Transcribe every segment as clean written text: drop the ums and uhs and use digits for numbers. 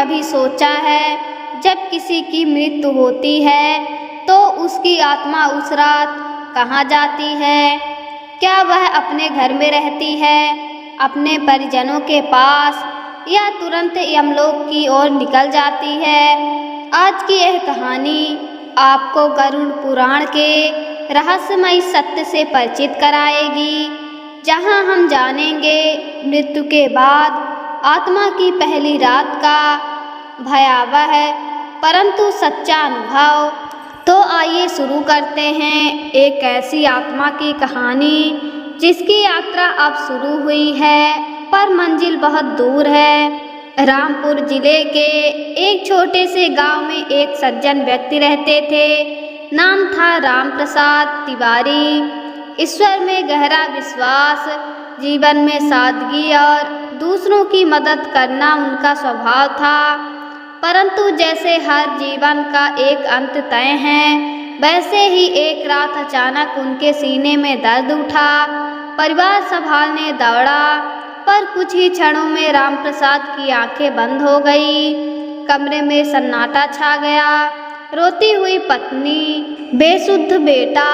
कभी सोचा है जब किसी की मृत्यु होती है तो उसकी आत्मा उस रात कहाँ जाती है? क्या वह अपने घर में रहती है, अपने परिजनों के पास, या तुरंत यमलोक की ओर निकल जाती है? आज की यह कहानी आपको गरुड़ पुराण के रहस्यमयी सत्य से परिचित कराएगी, जहां हम जानेंगे मृत्यु के बाद आत्मा की पहली रात का भयावह परंतु सच्चा अनुभव। तो आइए शुरू करते हैं एक ऐसी आत्मा की कहानी जिसकी यात्रा अब शुरू हुई है, पर मंजिल बहुत दूर है। रामपुर जिले के एक छोटे से गांव में एक सज्जन व्यक्ति रहते थे। नाम था राम प्रसाद तिवारी। ईश्वर में गहरा विश्वास, जीवन में सादगी और दूसरों की मदद करना उनका स्वभाव था। परंतु जैसे हर जीवन का एक अंत तय है, वैसे ही एक रात अचानक उनके सीने में दर्द उठा। परिवार संभालने दौड़ा, पर कुछ ही क्षणों में राम प्रसाद की आंखें बंद हो गई। कमरे में सन्नाटा छा गया। रोती हुई पत्नी, बेसुध बेटा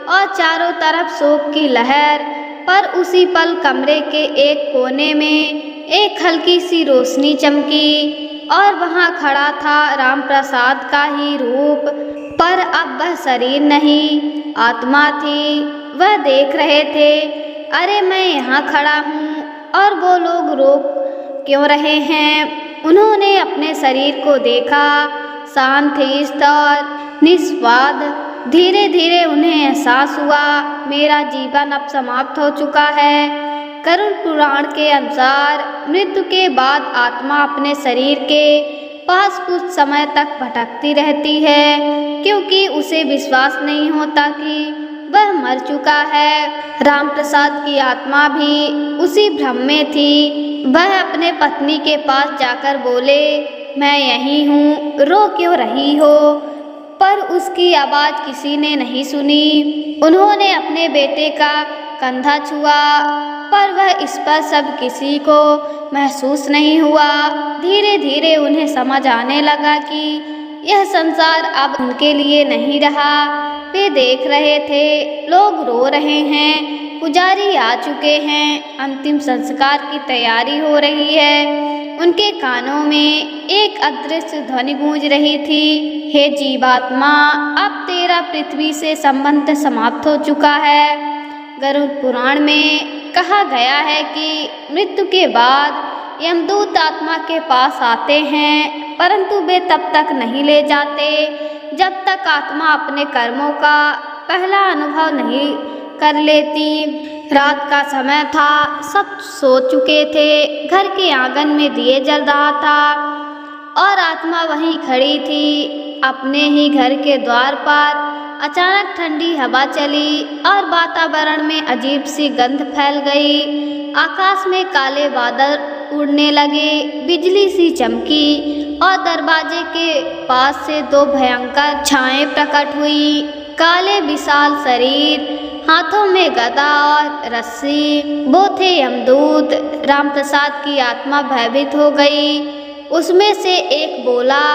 और चारों तरफ शोक की लहर। पर उसी पल कमरे के एक कोने में एक हल्की सी रोशनी चमकी और वहां खड़ा था राम प्रसाद का ही रूप, पर अब वह शरीर नहीं, आत्मा थी। वह देख रहे थे, अरे मैं यहाँ खड़ा हूँ और वो लोग रो क्यों रहे हैं? उन्होंने अपने शरीर को देखा, शांत और निस्वाद। धीरे धीरे उन्हें एहसास हुआ, मेरा जीवन अब समाप्त हो चुका है। गरुड़ पुराण के अनुसार मृत्यु के बाद आत्मा अपने शरीर के पास कुछ समय तक भटकती रहती है, क्योंकि उसे विश्वास नहीं होता कि वह मर चुका है। राम प्रसाद की आत्मा भी उसी भ्रम में थी। वह अपने पत्नी के पास जाकर बोले, मैं यहीं हूँ, रो क्यों रही हो? पर उसकी आवाज़ किसी ने नहीं सुनी। उन्होंने अपने बेटे का कंधा छुआ, पर वह स्पर्श अब किसी को महसूस नहीं हुआ। धीरे धीरे उन्हें समझ आने लगा कि यह संसार अब उनके लिए नहीं रहा। वे देख रहे थे, लोग रो रहे हैं, पुजारी आ चुके हैं, अंतिम संस्कार की तैयारी हो रही है। उनके कानों में एक अदृश्य ध्वनि गूंज रही थी, हे जीवात्मा, अब तेरा पृथ्वी से संबंध समाप्त हो चुका है। गरुड़ पुराण में कहा गया है कि मृत्यु के बाद यमदूत आत्मा के पास आते हैं, परंतु वे तब तक नहीं ले जाते जब तक आत्मा अपने कर्मों का पहला अनुभव नहीं कर लेती। रात का समय था, सब सो चुके थे। घर के आंगन में दिए जल रहा था और आत्मा वहीं खड़ी थी अपने ही घर के द्वार पर। अचानक ठंडी हवा चली और वातावरण में अजीब सी गंध फैल गई। आकाश में काले बादल उड़ने लगे, बिजली सी चमकी और दरवाजे के पास से दो भयंकर छाएं प्रकट हुई। काले विशाल शरीर, हाथों में गदा और रस्सी, वो थे यमदूत। राम प्रसाद की आत्मा भयभीत हो गई। उसमें से एक बोला,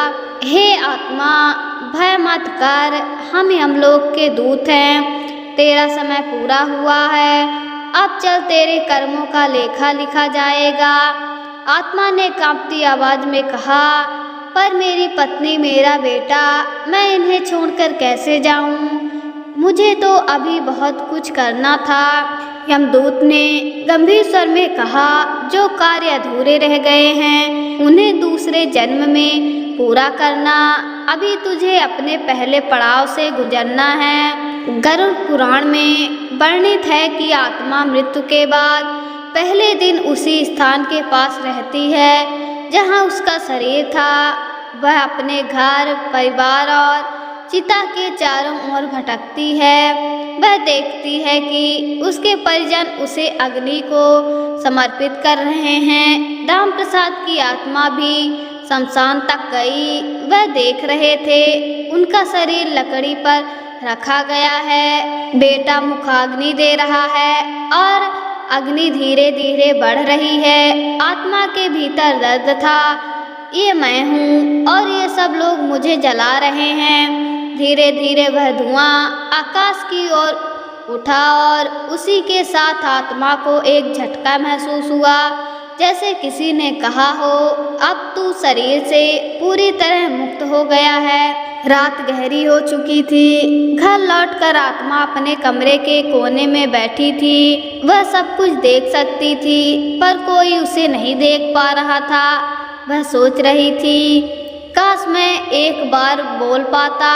हे आत्मा, भय मत कर, हम यमलोक के दूत हैं। तेरा समय पूरा हुआ है, अब चल, तेरे कर्मों का लेखा लिखा जाएगा। आत्मा ने कांपती आवाज में कहा, पर मेरी पत्नी, मेरा बेटा, मैं इन्हें छोड़कर कैसे जाऊं? मुझे तो अभी बहुत कुछ करना था। यमदूत ने गंभीर स्वर में कहा, जो कार्य अधूरे रह गए हैं उन्हें दूसरे जन्म में पूरा करना। अभी तुझे अपने पहले पड़ाव से गुजरना है। गरुड़ पुराण में वर्णित है कि आत्मा मृत्यु के बाद पहले दिन उसी स्थान के पास रहती है जहां उसका शरीर था। वह अपने घर, परिवार और चिता के चारों ओर भटकती है। वह देखती है कि उसके परिजन उसे अग्नि को समर्पित कर रहे हैं। राम प्रसाद की आत्मा भी शमशान तक गई। वह देख रहे थे, उनका शरीर लकड़ी पर रखा गया है, बेटा मुखाग्नि दे रहा है और अग्नि धीरे धीरे बढ़ रही है। आत्मा के भीतर दर्द था, ये मैं हूँ और ये सब लोग मुझे जला रहे हैं। धीरे धीरे वह धुआं आकाश की ओर उठा और उसी के साथ आत्मा को एक झटका महसूस हुआ, जैसे किसी ने कहा हो, अब तू शरीर से पूरी तरह मुक्त हो गया है। रात गहरी हो चुकी थी। घर लौटकर आत्मा अपने कमरे के कोने में बैठी थी। वह सब कुछ देख सकती थी, पर कोई उसे नहीं देख पा रहा था। वह सोच रही थी, काश मैं एक बार बोल पाता,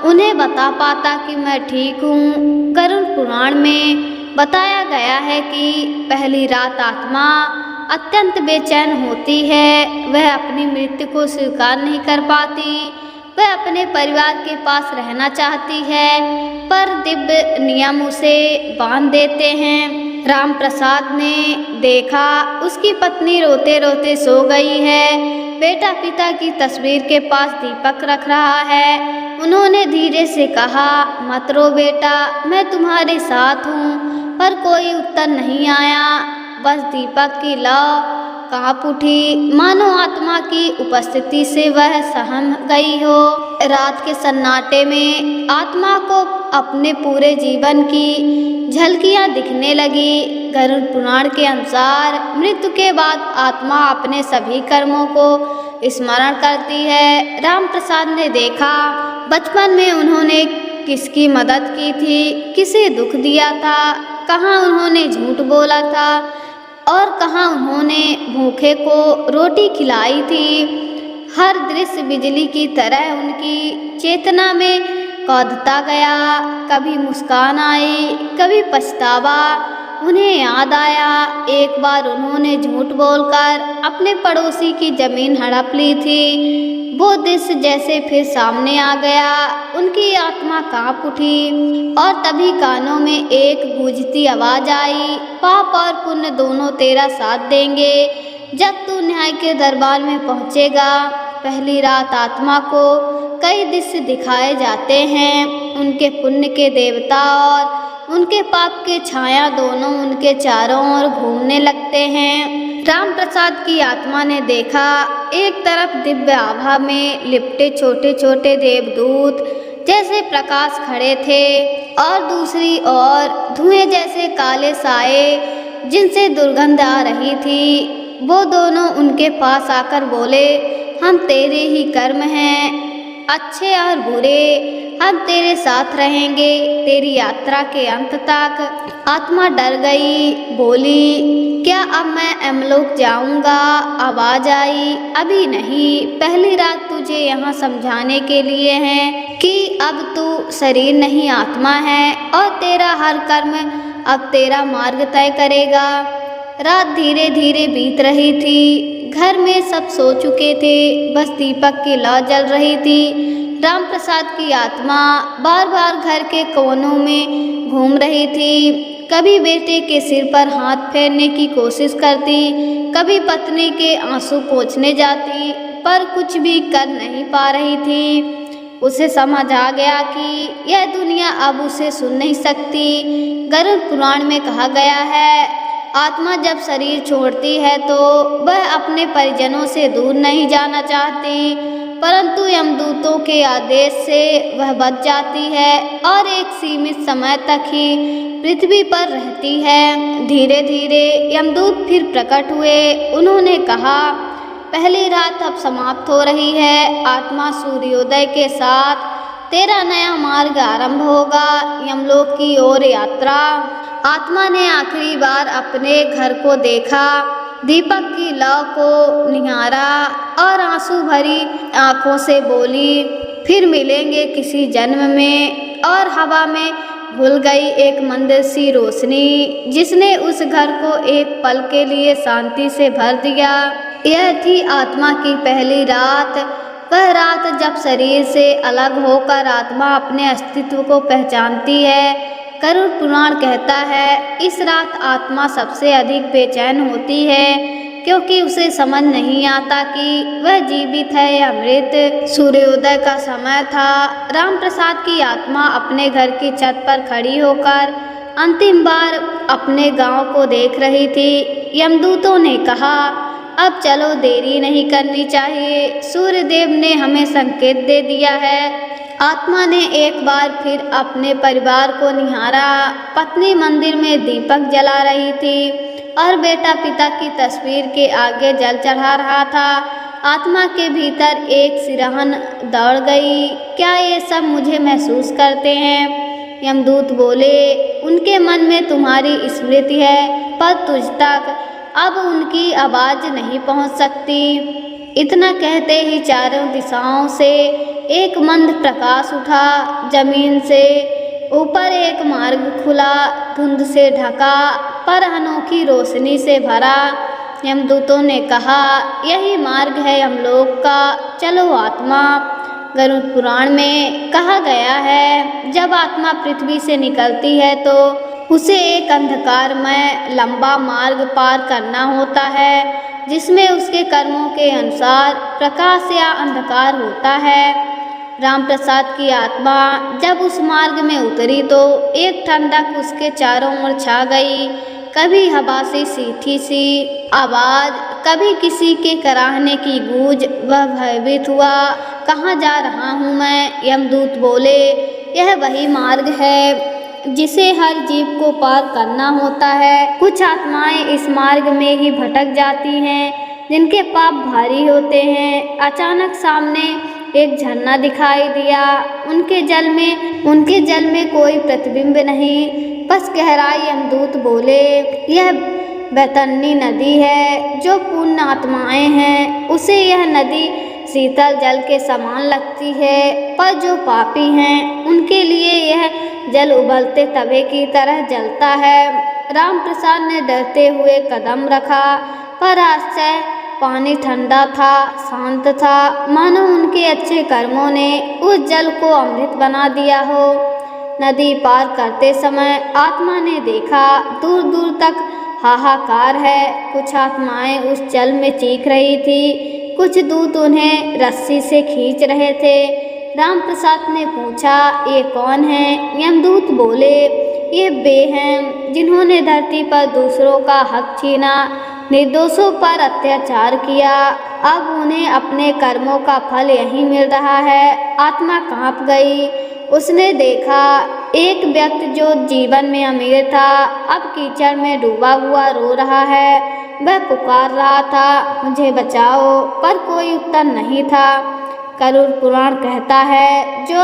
उन्हें बता पाता कि मैं ठीक हूँ। गरुड़ पुराण में बताया गया है कि पहली रात आत्मा अत्यंत बेचैन होती है। वह अपनी मृत्यु को स्वीकार नहीं कर पाती। वह अपने परिवार के पास रहना चाहती है, पर दिव्य नियम उसे बांध देते हैं। राम प्रसाद ने देखा उसकी पत्नी रोते रोते सो गई है। बेटा पिता की तस्वीर के पास दीपक रख रहा है। उन्होंने धीरे से कहा, मत रो बेटा, मैं तुम्हारे साथ हूँ। पर कोई उत्तर नहीं आया। बस दीपक की लौ कांप उठी, मानो आत्मा की उपस्थिति से वह सहम गई हो। रात के सन्नाटे में आत्मा को अपने पूरे जीवन की झलकियां दिखने लगी। गरुड़ पुराण के अनुसार मृत्यु के बाद आत्मा अपने सभी कर्मों को स्मरण करती है। राम प्रसाद ने देखा बचपन में उन्होंने किसकी मदद की थी, किसे दुख दिया था, कहाँ उन्होंने झूठ बोला था और कहाँ उन्होंने भूखे को रोटी खिलाई थी। हर दृश्य बिजली की तरह उनकी चेतना में कौंधता गया। कभी मुस्कान आई, कभी पछतावा। उन्हें याद आया, एक बार उन्होंने झूठ बोलकर अपने पड़ोसी की जमीन हड़प ली थी। वो दृश्य जैसे फिर सामने आ गया। उनकी आत्मा कांप उठी और तभी कानों में एक गूंजती आवाज आई, पाप और पुण्य दोनों तेरा साथ देंगे जब तू न्याय के दरबार में पहुंचेगा। पहली रात आत्मा को कई दृश्य दिखाए जाते हैं। उनके पुण्य के देवता और उनके पाप के छाया दोनों उनके चारों ओर घूमने लगते हैं। राम प्रसाद की आत्मा ने देखा, एक तरफ दिव्य आभा में लिपटे छोटे छोटे देवदूत जैसे प्रकाश खड़े थे और दूसरी ओर धुएं जैसे काले साए जिनसे दुर्गंध आ रही थी। वो दोनों उनके पास आकर बोले, हम तेरे ही कर्म हैं, अच्छे और बुरे, हम तेरे साथ रहेंगे तेरी यात्रा के अंत तक। आत्मा डर गई, बोली, क्या अब मैं यमलोक जाऊंगा? आवाज आई, अभी नहीं, पहली रात तुझे यहाँ समझाने के लिए है कि अब तू शरीर नहीं आत्मा है और तेरा हर कर्म अब तेरा मार्ग तय करेगा। रात धीरे धीरे बीत रही थी। घर में सब सो चुके थे, बस दीपक की लौ जल रही थी। राम प्रसाद की आत्मा बार बार घर के कोनों में घूम रही थी। कभी बेटे के सिर पर हाथ फेरने की कोशिश करती, कभी पत्नी के आंसू पोंछने जाती, पर कुछ भी कर नहीं पा रही थी। उसे समझ आ गया कि यह दुनिया अब उसे सुन नहीं सकती। गरुड़ पुराण में कहा गया है, आत्मा जब शरीर छोड़ती है तो वह अपने परिजनों से दूर नहीं जाना चाहती, परंतु यमदूतों के आदेश से वह बच जाती है और एक सीमित समय तक ही पृथ्वी पर रहती है। धीरे धीरे यमदूत फिर प्रकट हुए। उन्होंने कहा, पहली रात अब समाप्त हो रही है। आत्मा सूर्योदय के साथ तेरा नया मार्ग आरंभ होगा, यमलोक की ओर यात्रा। आत्मा ने आखिरी बार अपने घर को देखा, दीपक की लौ को निहारा और आंसू भरी आंखों से बोली, फिर मिलेंगे किसी जन्म में। और हवा में घुल गई एक मंदिर सी रोशनी जिसने उस घर को एक पल के लिए शांति से भर दिया। यह थी आत्मा की पहली रात, वह रात जब शरीर से अलग होकर आत्मा अपने अस्तित्व को पहचानती है। गरुड़ पुराण कहता है, इस रात आत्मा सबसे अधिक बेचैन होती है क्योंकि उसे समझ नहीं आता कि वह जीवित है या मृत। सूर्योदय का समय था। राम प्रसाद की आत्मा अपने घर की छत पर खड़ी होकर अंतिम बार अपने गांव को देख रही थी। यमदूतों ने कहा, अब चलो, देरी नहीं करनी चाहिए। सूर्यदेव ने हमें संकेत दे दिया है। आत्मा ने एक बार फिर अपने परिवार को निहारा। पत्नी मंदिर में दीपक जला रही थी और बेटा पिता की तस्वीर के आगे जल चढ़ा रहा था। आत्मा के भीतर एक सिरहन दौड़ गई। क्या ये सब मुझे महसूस करते हैं? यमदूत बोले, उनके मन में तुम्हारी स्मृति है, पर तुझ तक अब उनकी आवाज़ नहीं पहुंच सकती। इतना कहते ही चारों दिशाओं से एक मंद प्रकाश उठा। जमीन से ऊपर एक मार्ग खुला, धुंध से ढका पर अनोखी रोशनी से भरा। यमदूतों ने कहा, यही मार्ग है यमलोक का, चलो आत्मा। गरुड़ पुराण में कहा गया है, जब आत्मा पृथ्वी से निकलती है तो उसे एक अंधकारमय लंबा मार्ग पार करना होता है, जिसमें उसके कर्मों के अनुसार प्रकाश या अंधकार होता है। राम प्रसाद की आत्मा जब उस मार्ग में उतरी तो एक ठंडक उसके चारों ओर छा गई। कभी हवा से सीठी सी आवाज़, कभी किसी के कराहने की गूंज। वह भयभीत हुआ, कहाँ जा रहा हूँ मैं? यमदूत बोले, यह वही मार्ग है जिसे हर जीव को पार करना होता है। कुछ आत्माएं इस मार्ग में ही भटक जाती हैं, जिनके पाप भारी होते हैं। अचानक सामने एक झरना दिखाई दिया। उनके जल में कोई प्रतिबिंब नहीं, बस गहराई। यमदूत बोले, यह बैतरणी नदी है। जो पुण्य आत्माएं हैं उसे यह नदी शीतल जल के समान लगती है, पर जो पापी हैं उनके लिए यह जल उबलते तवे की तरह जलता है। राम प्रसाद ने डरते हुए कदम रखा, पर आश्चर्य, पानी ठंडा था, शांत था, मानो उनके अच्छे कर्मों ने उस जल को अमृत बना दिया हो। नदी पार करते समय आत्मा ने देखा, दूर दूर तक हाहाकार है। कुछ आत्माएं उस जल में चीख रही थी, कुछ दूत उन्हें रस्सी से खींच रहे थे। राम प्रसाद ने पूछा, ये कौन है? यमदूत बोले, ये वे हैं जिन्होंने धरती पर दूसरों का हक छीना, निर्दोषों पर अत्याचार किया। अब उन्हें अपने कर्मों का फल यही मिल रहा है। आत्मा कांप गई। उसने देखा एक व्यक्ति जो जीवन में अमीर था, अब कीचड़ में डूबा हुआ रो रहा है। वह पुकार रहा था, मुझे बचाओ, पर कोई उत्तर नहीं था। गरुड़ पुराण कहता है, जो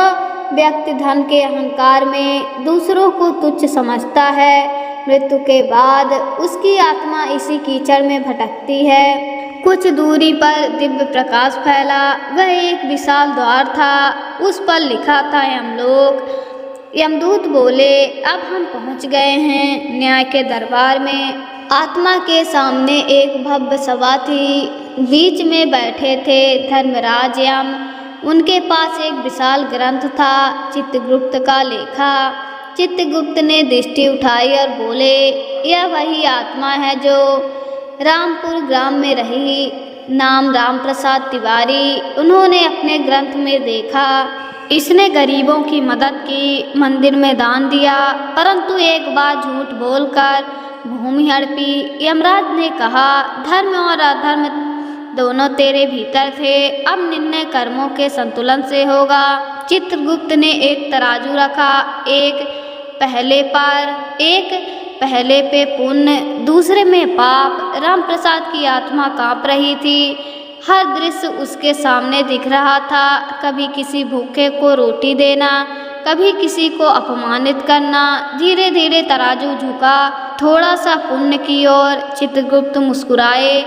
व्यक्ति धन के अहंकार में दूसरों को तुच्छ समझता है, मृत्यु के बाद उसकी आत्मा इसी कीचड़ में भटकती है। कुछ दूरी पर दिव्य प्रकाश फैला। वह एक विशाल द्वार था, उस पर लिखा था यमलोक। यमदूत बोले, अब हम पहुंच गए हैं न्याय के दरबार में। आत्मा के सामने एक भव्य सभा थी। बीच में बैठे थे धर्मराज यम। उनके पास एक विशाल ग्रंथ था, चित्रगुप्त का लेखा। चित्रगुप्त ने दृष्टि उठाई और बोले, यह वही आत्मा है जो रामपुर ग्राम में रही, नाम राम प्रसाद तिवारी। उन्होंने अपने ग्रंथ में देखा, इसने गरीबों की मदद की, मंदिर में दान दिया, परंतु एक बार झूठ बोलकर भूमि हड़पी। यमराज ने कहा, धर्म और अधर्म दोनों तेरे भीतर थे, अब निर्णय कर्मों के संतुलन से होगा। चित्रगुप्त ने एक तराजू रखा, एक पहले पे पुण्य, दूसरे में पाप। रामप्रसाद की आत्मा कांप रही थी। हर दृश्य उसके सामने दिख रहा था। कभी किसी भूखे को रोटी देना, कभी किसी को अपमानित करना। धीरे धीरे तराजू झुका, थोड़ा सा पुण्य की ओर। चित्रगुप्त मुस्कुराए,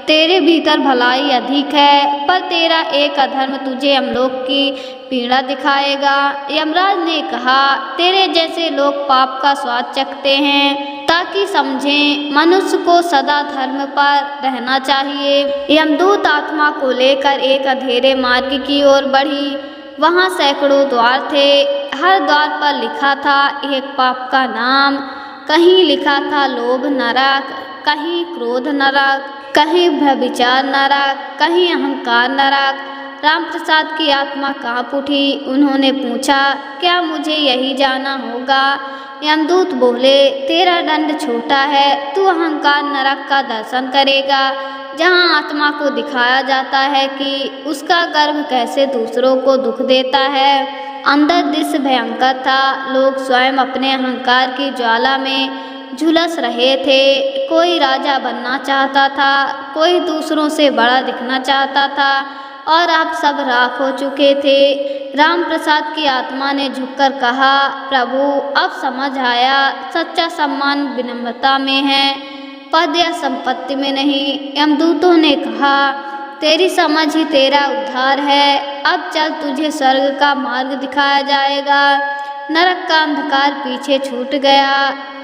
तेरे भीतर भलाई अधिक है, पर तेरा एक अधर्म तुझे यमलोक की पीड़ा दिखाएगा। यमराज ने कहा, तेरे जैसे लोग पाप का स्वाद चखते हैं, ताकि समझें मनुष्य को सदा धर्म पर रहना चाहिए। यमदूत आत्मा को लेकर एक अंधेरे मार्ग की ओर बढ़ी। वहाँ सैकड़ों द्वार थे। हर द्वार पर लिखा था एक पाप का नाम। कहीं लिखा था लोभ नरक, कहीं क्रोध नरक, कहीं व्यभिचार नरक, कहीं अहंकार नरक। रामप्रसाद की आत्मा कांप उठी। उन्होंने पूछा, क्या मुझे यही जाना होगा? यमदूत बोले, तेरा दंड छोटा है, तू अहंकार नरक का दर्शन करेगा। जहाँ आत्मा को दिखाया जाता है कि उसका गर्भ कैसे दूसरों को दुख देता है। अंदर दृश्य भयंकर था। लोग स्वयं अपने अहंकार की ज्वाला में झुलस रहे थे। कोई राजा बनना चाहता था, कोई दूसरों से बड़ा दिखना चाहता था और अब सब राख हो चुके थे। राम प्रसाद की आत्मा ने झुककर कहा, प्रभु अब समझ आया, सच्चा सम्मान विनम्रता में है, पद या संपत्ति में नहीं। यमदूतों ने कहा, तेरी समझ ही तेरा उद्धार है। अब चल, तुझे स्वर्ग का मार्ग दिखाया जाएगा। नरक का अंधकार पीछे छूट गया।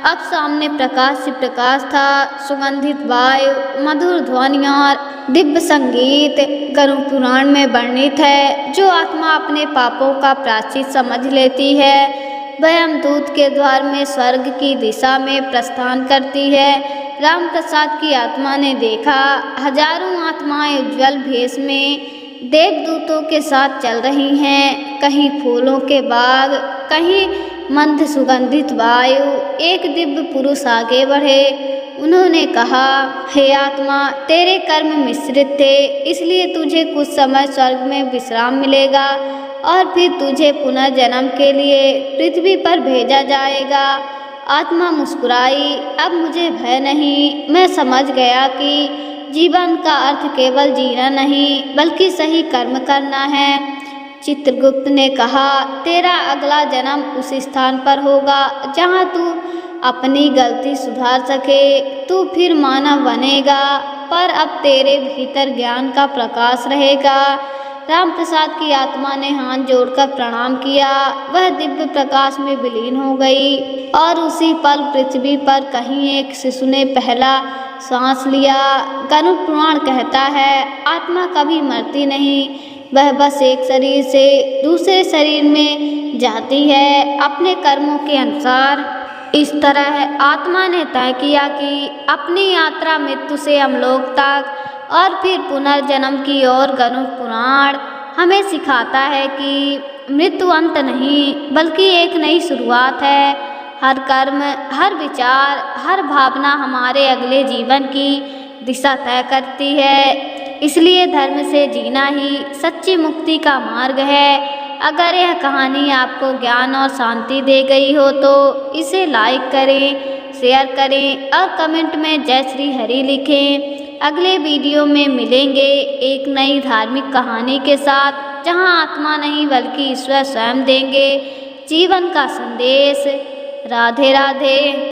अब सामने प्रकाश ही प्रकाश था। सुगंधित वायु, मधुर ध्वनियाँ और दिव्य संगीत गरुड़ पुराण में वर्णित है। जो आत्मा अपने पापों का प्रायश्चित समझ लेती है, वह यमदूत के द्वार में स्वर्ग की दिशा में प्रस्थान करती है। राम प्रसाद की आत्मा ने देखा, हजारों आत्माएं उज्ज्वल भेष में देवदूतों के साथ चल रही हैं। कहीं फूलों के बाग, कहीं मंद सुगंधित वायु। एक दिव्य पुरुष आगे बढ़े। उन्होंने कहा, हे आत्मा, तेरे कर्म मिश्रित थे, इसलिए तुझे कुछ समय स्वर्ग में विश्राम मिलेगा और फिर तुझे पुनर्जन्म के लिए पृथ्वी पर भेजा जाएगा। आत्मा मुस्कुराई, अब मुझे भय नहीं। मैं समझ गया कि जीवन का अर्थ केवल जीना नहीं, बल्कि सही कर्म करना है। चित्रगुप्त ने कहा, तेरा अगला जन्म उस स्थान पर होगा जहाँ तू अपनी गलती सुधार सके। तू फिर मानव बनेगा, पर अब तेरे भीतर ज्ञान का प्रकाश रहेगा। राम प्रसाद की आत्मा ने हाथ जोड़कर प्रणाम किया। वह दिव्य प्रकाश में विलीन हो गई और उसी पल पृथ्वी पर कहीं एक शिशु ने पहला सांस लिया। गरुड़ पुराण कहता है, आत्मा कभी मरती नहीं, वह बस एक शरीर से दूसरे शरीर में जाती है अपने कर्मों के अनुसार। इस तरह आत्मा ने तय किया कि अपनी यात्रा मृत्यु से यमलोक तक और फिर पुनर्जन्म की ओर। गरुड़ पुराण हमें सिखाता है कि मृत्यु अंत नहीं, बल्कि एक नई शुरुआत है। हर कर्म, हर विचार, हर भावना हमारे अगले जीवन की दिशा तय करती है। इसलिए धर्म से जीना ही सच्ची मुक्ति का मार्ग है। अगर यह कहानी आपको ज्ञान और शांति दे गई हो तो इसे लाइक करें, शेयर करें और कमेंट में जय श्री हरि लिखें। अगले वीडियो में मिलेंगे एक नई धार्मिक कहानी के साथ, जहां आत्मा नहीं बल्कि ईश्वर स्वयं देंगे जीवन का संदेश। राधे राधे।